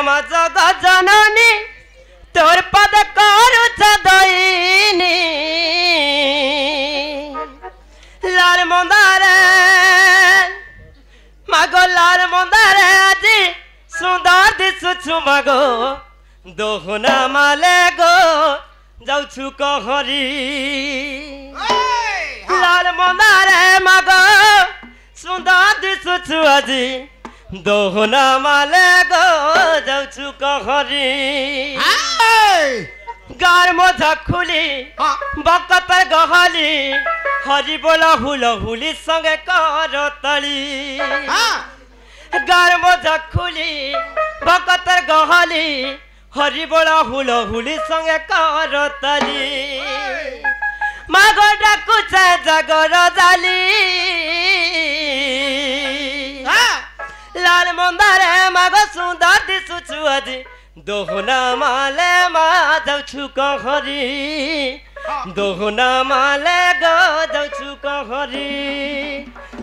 মা জগৎ জননী তোর পদ করুছ দইনি লাল মন্দারে মাগো লাল মন্দারে আজি সুন্দর দিশুছু মাগো দোহনা মালে গো যাউছু কহরি লাল মন্দারে মাগো সুন্দর দিশুছু আজি দোহনা মালে গো যাউছু কহরি গার মজা খুলি বকতর গহলি হরি বলা হুলো হুলি সঙ্গে করতলি গার মজা খুলি বকতর গহলি হরি বলা হুলো হুলি সঙ্গে করতলি মাগো ডাকুছে জাগর জালি লাল মন্দারে মাগো সুন্দর দিশুছু আজি দোহনা মালে মা যাউছু কহরি দোহনা মালে গো যাউছু কহরি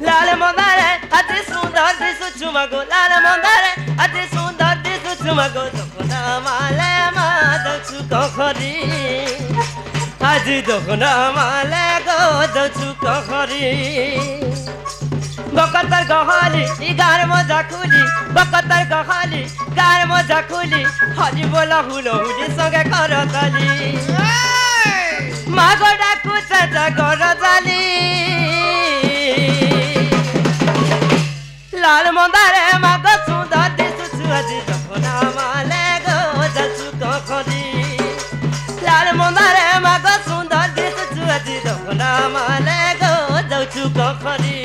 লাল মন্দারে আজি সুন্দর দিশুছু মাগো লাল মন্দারে আজি সুন্দর দিশুছু মাগো দোহনা মালে মা যাউছু কহরি আজি দোহনা মালে গো যাউছু কহরি বকতর গহলি গার মজা খুলি বকতর গহলি গার মজা খুলি হরি বলা হুলো হুলি সঙ্গে করতলি মাগো ডাকুছে জাগর জালি লাল মন্দারে মাগো সুন্দর দিশুছু আজি দোহনা মালে গো যাউছু কহরি লাল মন্দারে মাগো সুন্দর দিশুছু আজি দোহনা মালে গো যাউছু কহরি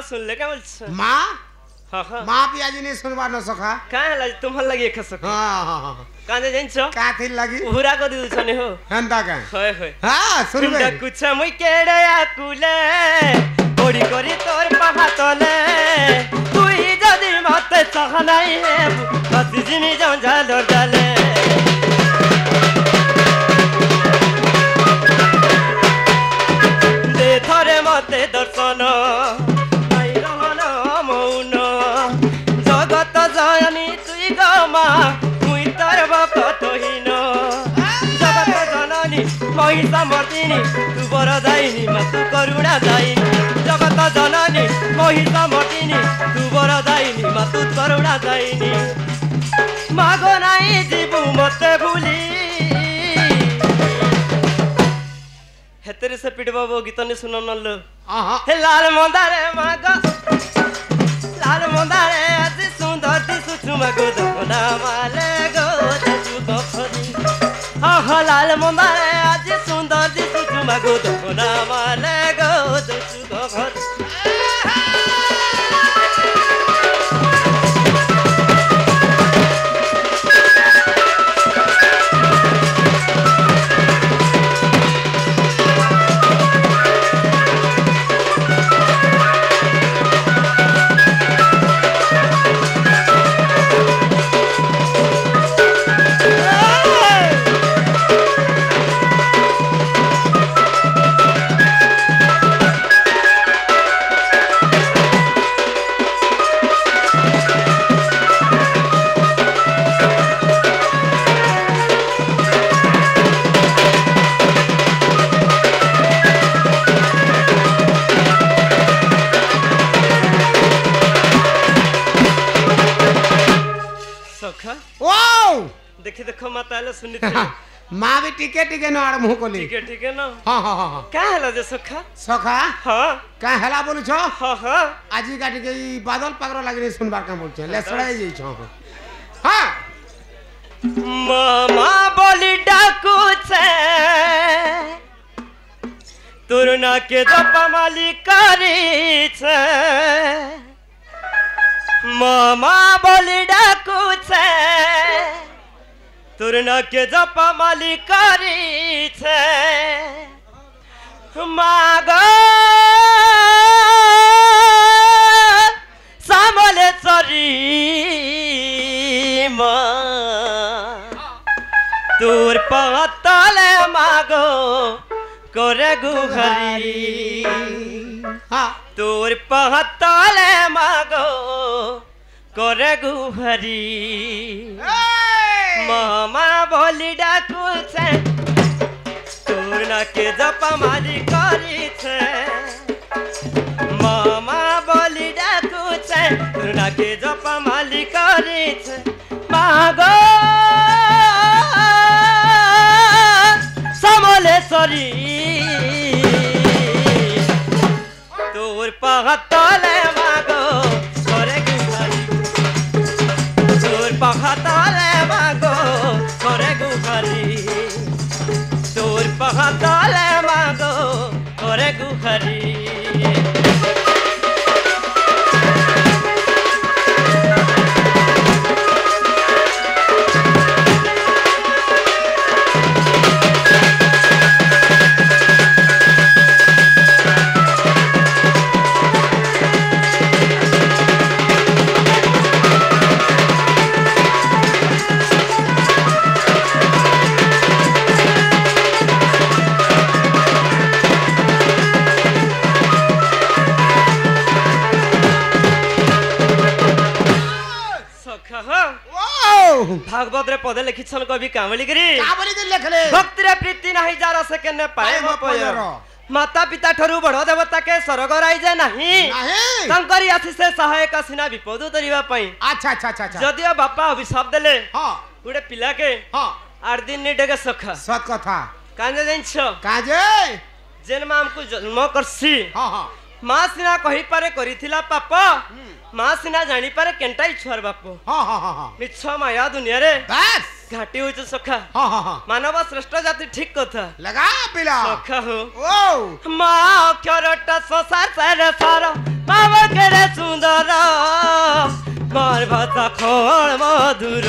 सुनले क्या बोलছ माँ हाँ हाँ माँ पियाजी नहीं सुनवा न सका कहाँ है तुम्हार लगी एक सका हाँ हाँ हाँ कहाँ जे जाइन्छ का थी लगी उहुरा को दिल छने हो हंता का होय होय हाँ सुनबे तुमका कुछ मुई केड़े आकुले ओडी करी तोर पहातले तुई जदी मते सहनाई है बसी जिमी जंजाल डाले दे थरे मते दर्शन महिषा मर्दिनी तू बरदायिनी मा तू करुणा दायिनी जगत जननी महिषा मर्दिनी तू बरदायिनी मा तू करुणा दायिनी मागो नाई जीवु मते भूली हेतरे से पिट बाबू गीत ने सुन न लो हे लाल मंदारे मागो लाल मंदारे आज सुंदर दिसुछु मागो दखना माले गो दसु कखरी हाँ लाल मंदारे आज सुंदर दिसुछु मागो दखना माले गो दसु कखरी ताले सुनिथि माँ भी टिके टिके न आड़ मुँह कोली ठीक है ना हाँ हाँ हाँ हाँ का हला जे सखा सखा हां का हेला बोलु छ हां हां आजी का टिके ई बादल पागरो लागले सुनबार का बोल छ ले सड़ाई जई छ हाँ मामा बोली डाकू छे तुरना के जपा माली करी छे मामा बोली डाकू छे तुरना के जपा माली करी छे मागो सामले चरी তোর পাতলে মাগো করে গুহারি हाँ তোর পাতলে মাগো করে গুহারি মামা বলি ডাকুছে তোর নাকে জপা মারি করিছে মামা বলি ডাকুছে তোর নাকে জপা মালি করিছে মাগো সমলেশ্বরী তোর পাহাতলে মাগো করে গুহারি তোর পাহাতলে মাগো করে গুহারি তোর পাহাতলে মাগো করে গুহারি भागवत रे पदे लिखिछन कवि कामलिगिरी का बोली के लिखले भक्ति रे प्रीति नाही जारा से केने पाए मो पयर माता पिता ठरू बड़ देवता के स्वर्ग राई जे नाही नहीं तंकरी आसी से सहायक सिना विपद तरिबा पई अच्छा अच्छा अच्छा अच्छा जदियो बापा अभिशाप देले हाँ गुडे पिला के हाँ 8 दिन नि डेगे सखा सत कथा कांजे जइछ काजे जेन मा हमको जन्म करसी हाँ हाँ मां सिना कहि पारे करिथिला पाप मां सिना जानी पारे केंटाई छुआर बापो हाँ हाँ हाँ हाँ मिछ माया दुनिया रे बस घाटी होइछ सखा हाँ हाँ हाँ मानव श्रेष्ठ जाति ठीक कथा लगा पिला सखा हो ओ माँ क्षरटा संसार सारे सारा मामा केरे सुंदर मार भाषा खोल मधुर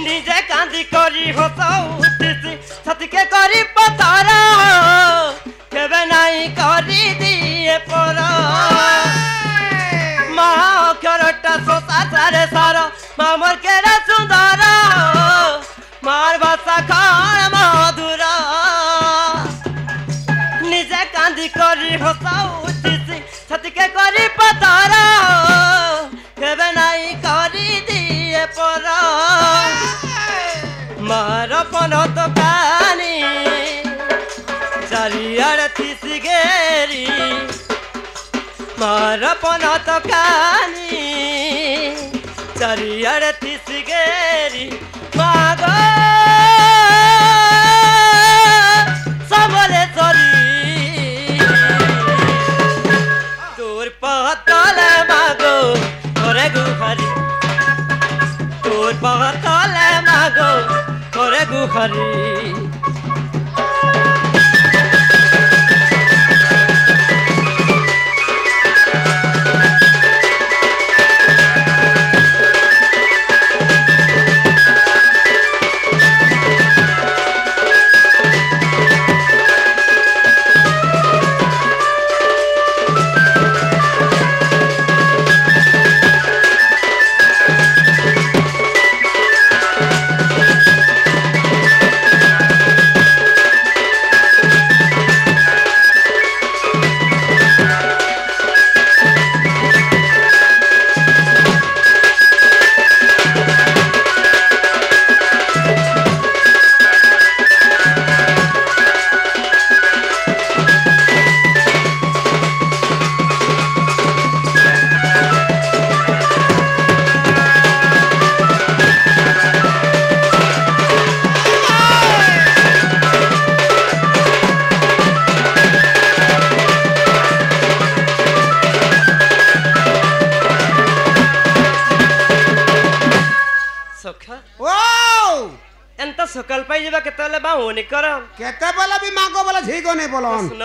निजे कांदी करी हसौतिसी छति के करी पतारा केबे नाही करी दिए पर माँ क्षरटा संसार सारे सारा मामर केरे सुंदर मार भाषा खाण मधुर निजे कांदी करी हसौतिसी छति के करी पतारा केबे नाही करी दिए पर मार पनत कानी चारियाड़ थिसी गेरी मार पनत कानी चारियाड़ थिसी गेरी मागो समलेश्वरी তোর পাতলে মাগো করে গুহারি তোর পাতলে মাগো করে গুহারি ସଖା ଓ ଏନ୍ତା ସକାଳ ପାଇ ଯିବା କେତେବେଳେ ବାହୁନି କର କେତେ ବୋଲେ ବି ମାଗ ବୋଲେ ଝିକ ନେଇ ବୋଲନ୍ ସୁନ